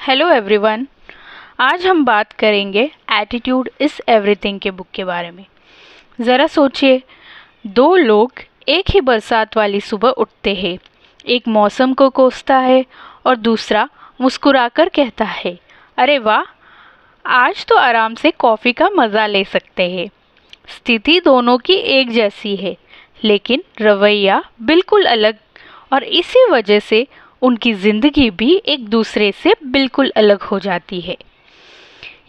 Hello everyone. आज हम बात करेंगे एटीट्यूड इज़ एवरीथिंग के बुक के बारे में। ज़रा सोचिए, दो लोग एक ही बरसात वाली सुबह उठते हैं। एक मौसम को कोसता है और दूसरा मुस्कुराकर कहता है, अरे वाह, आज तो आराम से कॉफ़ी का मज़ा ले सकते हैं। स्थिति दोनों की एक जैसी है, लेकिन रवैया बिल्कुल अलग, और इसी वजह से उनकी ज़िंदगी भी एक दूसरे से बिल्कुल अलग हो जाती है।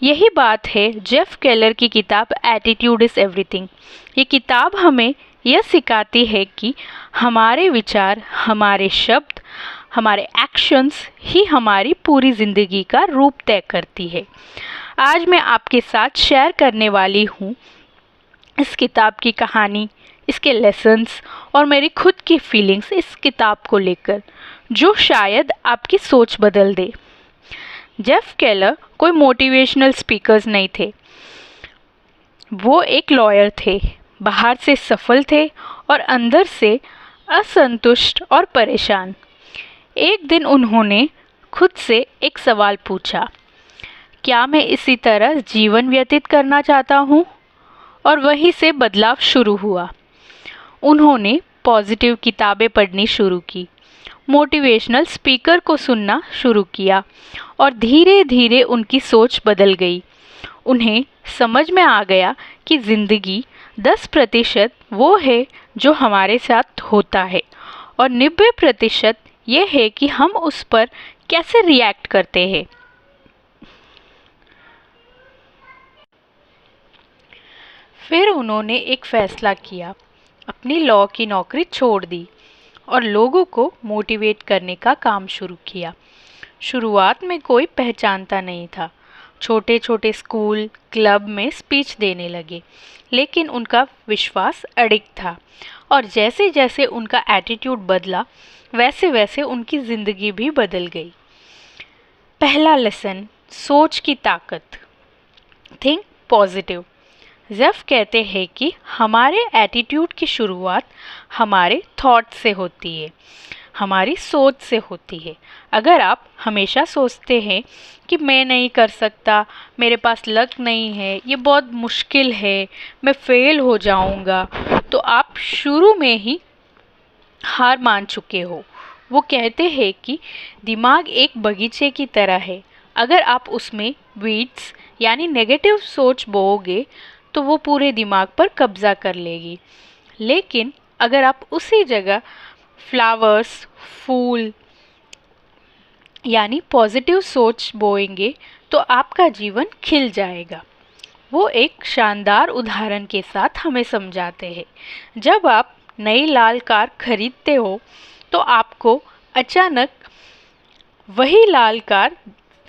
यही बात है जेफ केलर की किताब एटीट्यूड इज़ एवरीथिंग। ये किताब हमें यह सिखाती है कि हमारे विचार, हमारे शब्द, हमारे एक्शंस ही हमारी पूरी ज़िंदगी का रूप तय करती है। आज मैं आपके साथ शेयर करने वाली हूँ इस किताब की कहानी, इसके लेसन्स और मेरी खुद की फीलिंग्स इस किताब को लेकर, जो शायद आपकी सोच बदल दे। जेफ केलर कोई मोटिवेशनल स्पीकर्स नहीं थे। वो एक लॉयर थे, बाहर से सफल थे और अंदर से असंतुष्ट और परेशान। एक दिन उन्होंने खुद से एक सवाल पूछा, क्या मैं इसी तरह जीवन व्यतीत करना चाहता हूँ? और वहीं से बदलाव शुरू हुआ। उन्होंने पॉजिटिव किताबें पढ़नी शुरू की, मोटिवेशनल स्पीकर को सुनना शुरू किया और धीरे धीरे उनकी सोच बदल गई। उन्हें समझ में आ गया कि ज़िंदगी 10% वो है जो हमारे साथ होता है और 90% ये है कि हम उस पर कैसे रिएक्ट करते हैं। फिर उन्होंने एक फ़ैसला किया, अपनी लॉ की नौकरी छोड़ दी और लोगों को मोटिवेट करने का काम शुरू किया। शुरुआत में कोई पहचानता नहीं था। छोटे छोटे स्कूल, क्लब में स्पीच देने लगे, लेकिन उनका विश्वास अडिग था और जैसे जैसे उनका एटीट्यूड बदला, वैसे वैसे उनकी ज़िंदगी भी बदल गई। पहला लेसन, सोच की ताकत। Think positive. जेफ कहते हैं कि हमारे एटीट्यूड की शुरुआत हमारे थॉट से होती है, हमारी सोच से होती है। अगर आप हमेशा सोचते हैं कि मैं नहीं कर सकता, मेरे पास लक नहीं है, ये बहुत मुश्किल है, मैं फेल हो जाऊंगा, तो आप शुरू में ही हार मान चुके हो। वो कहते हैं कि दिमाग एक बगीचे की तरह है। अगर आप उसमें वीड्स यानी नेगेटिव सोच बोओगे तो वो पूरे दिमाग पर कब्जा कर लेगी। लेकिन अगर आप उसी जगह फ्लावर्स, फूल यानी पॉजिटिव सोच बोएंगे तो आपका जीवन खिल जाएगा। वो एक शानदार उदाहरण के साथ हमें समझाते हैं। जब आप नई लाल कार खरीदते हो तो आपको अचानक वही लाल कार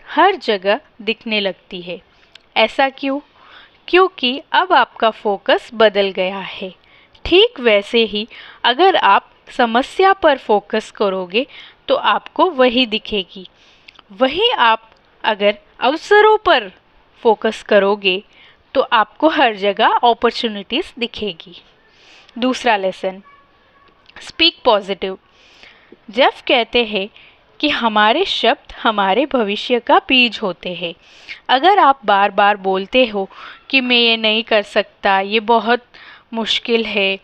हर जगह दिखने लगती है। ऐसा क्यों? क्योंकि अब आपका फोकस बदल गया है। ठीक वैसे ही अगर आप समस्या पर फोकस करोगे तो आपको वही दिखेगी। वही आप अगर अवसरों पर फोकस करोगे तो आपको हर जगह अपॉर्चुनिटीज़ दिखेगी। दूसरा लेसन, स्पीक पॉजिटिव। जेफ कहते हैं कि हमारे शब्द हमारे भविष्य का बीज होते हैं। अगर आप बार बार बोलते हो कि मैं ये नहीं कर सकता, ये बहुत मुश्किल है,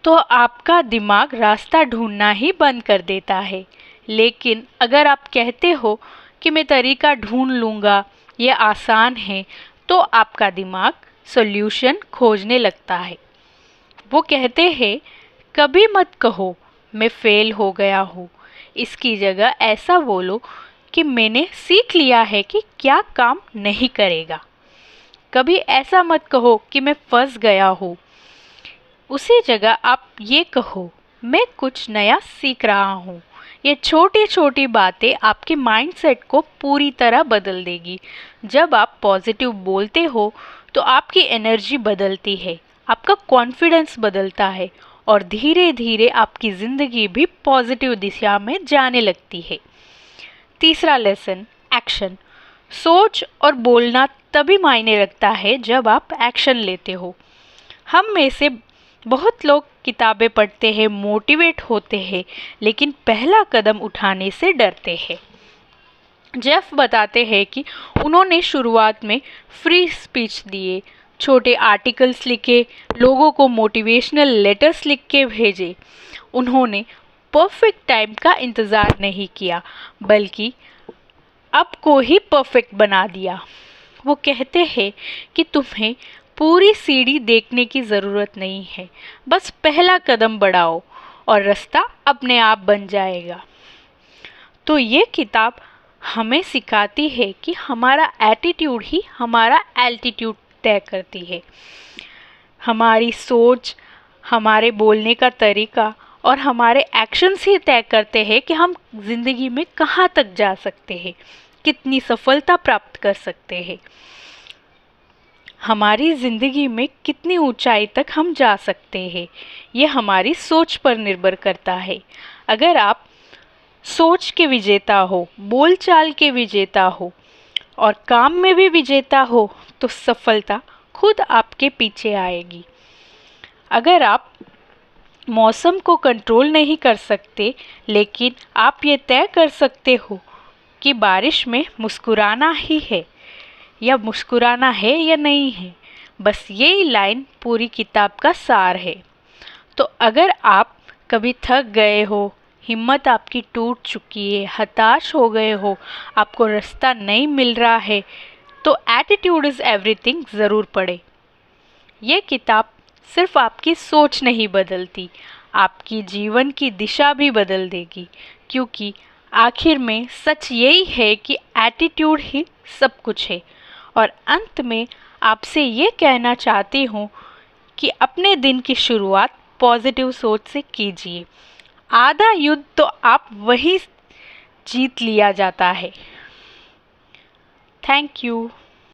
तो आपका दिमाग रास्ता ढूंढना ही बंद कर देता है। लेकिन अगर आप कहते हो कि मैं तरीका ढूंढ लूँगा, ये आसान है, तो आपका दिमाग सॉल्यूशन खोजने लगता है। वो कहते हैं, कभी मत कहो मैं फेल हो गया हूँ, इसकी जगह ऐसा बोलो कि मैंने सीख लिया है कि क्या काम नहीं करेगा। कभी ऐसा मत कहो कि मैं फंस गया हूँ, उसी जगह आप ये कहो मैं कुछ नया सीख रहा हूँ। ये छोटी छोटी बातें आपके माइंडसेट को पूरी तरह बदल देगी। जब आप पॉजिटिव बोलते हो तो आपकी एनर्जी बदलती है, आपका कॉन्फिडेंस बदलता है और धीरे धीरे आपकी ज़िंदगी भी पॉजिटिव दिशा में जाने लगती है। तीसरा लेसन, एक्शन। सोच और बोलना तभी मायने रखता है जब आप एक्शन लेते हो। हम में से बहुत लोग किताबें पढ़ते हैं, मोटिवेट होते हैं, लेकिन पहला कदम उठाने से डरते हैं। जेफ बताते हैं कि उन्होंने शुरुआत में फ्री स्पीच दिए, छोटे आर्टिकल्स लिखे, लोगों को मोटिवेशनल लेटर्स लिख के भेजे। उन्होंने परफेक्ट टाइम का इंतज़ार नहीं किया, बल्कि अब को ही परफेक्ट बना दिया। वो कहते हैं कि तुम्हें पूरी सीढ़ी देखने की ज़रूरत नहीं है, बस पहला कदम बढ़ाओ और रास्ता अपने आप बन जाएगा। तो ये किताब हमें सिखाती है कि हमारा एटीट्यूड ही हमारा एल्टीट्यूड तय करती है। हमारी सोच, हमारे बोलने का तरीका और हमारे एक्शंस ही तय करते हैं कि हम ज़िंदगी में कहाँ तक जा सकते हैं, कितनी सफलता प्राप्त कर सकते हैं, हमारी ज़िंदगी में कितनी ऊंचाई तक हम जा सकते हैं। ये हमारी सोच पर निर्भर करता है। अगर आप सोच के विजेता हो, बोलचाल के विजेता हो और काम में भी विजेता हो, तो सफलता खुद आपके पीछे आएगी। अगर आप मौसम को कंट्रोल नहीं कर सकते, लेकिन आप ये तय कर सकते हो कि बारिश में मुस्कुराना ही है या मुस्कुराना है या नहीं है, बस यही लाइन पूरी किताब का सार है। तो अगर आप कभी थक गए हो, हिम्मत आपकी टूट चुकी है, हताश हो गए हो, आपको रास्ता नहीं मिल रहा है, तो एटीट्यूड इज़ एवरीथिंग ज़रूर पढ़ें। ये किताब सिर्फ आपकी सोच नहीं बदलती, आपकी जीवन की दिशा भी बदल देगी, क्योंकि आखिर में सच यही है कि एटीट्यूड ही सब कुछ है। और अंत में आपसे ये कहना चाहती हूँ कि अपने दिन की शुरुआत पॉजिटिव सोच से कीजिए। आधा युद्ध तो आप वही जीत लिया जाता है। Thank you.